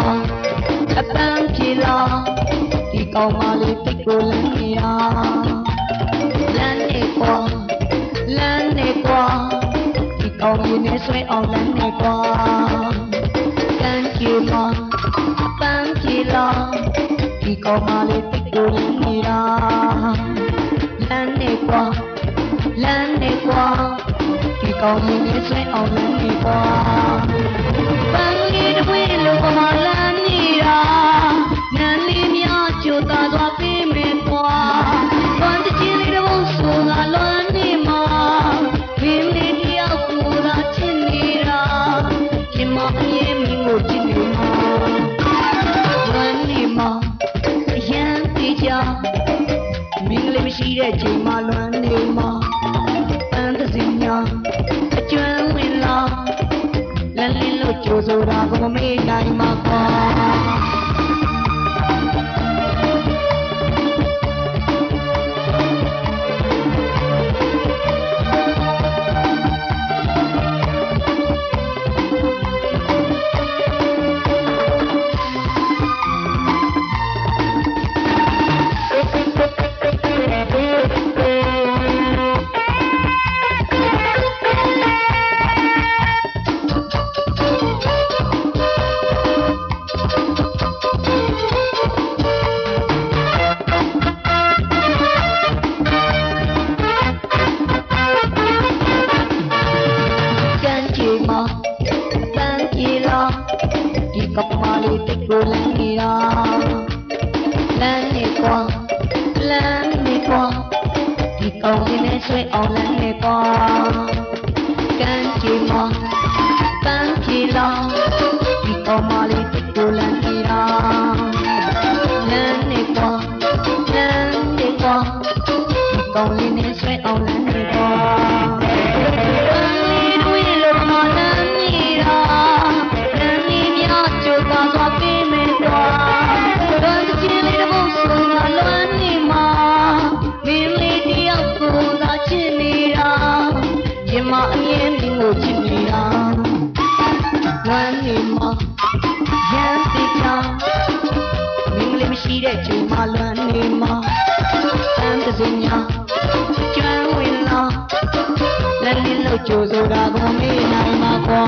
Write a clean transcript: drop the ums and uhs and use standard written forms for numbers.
မှာအပန်းပြေလာဒီကောင်မလေးတိတ်ကိုလမ်းနေတာလမ်းနေကွာဒီကောင်ကြီးနဲ့ဆွဲအောင်လမ်းနေကွာကမ်းပြေမှာအပန်းပြေလာဒီကောင်မလေးတိတ်ကိုလမ်းနေတာလမ်းနေကွာဒီကောင်ကြီးနဲ့ဆွဲအောင်လမ်းနေကွာပန်းလေးတစ်ဝဲလို့ကမလမ်းနေတာနန်းလေးများကြိုတာသွားပေးမယ်ကွာပန်းတစ်ချင်းလေးတော့ဆိုတာလွမ်းနေမှာမင်းလေးတယောက်ကိုသာချစ်နေတာဒီမအမြဲမင်းကိုချစ်နေမှာလွမ်းနေမှာအရန်တေးကြမင်းလေးမရှိတဲ့ချိန်မှာလွမ်းနေမှာပန်းတစ်စီများအကျွမ်းဝင်လာလမ်းလေးလို့ကြိုဆိုတာကိုမမေ့နိုင်မှာကွာကပမာလေးတိတ်ကိုလမ်းနေတာလမ်းနေကွာဒီကောင်ကြီးနဲ့ဆွဲအောင်လမ်းနေကွာကမ်းခြေမှာပန်းပြေလာဒီကောင်မလေးတိတ်ကိုလမ်းနေတာလမ်းနေကွာဒီကောင်လေးနဲ့ဆွဲအောင်လမ်းနေကွာမအမြဲမင်းကိုချစ်နေတာလွမ်းနေမှာရမ်းသိချာမင်းလေးမရှိတဲ့ချိန်မှာလွမ်းနေမှာတန်တစင်ညာကျွမ်းဝင်လာလမ်းလေးလို့ကြိုဆိုတာကိုမေ့နိုင်မှာကွာ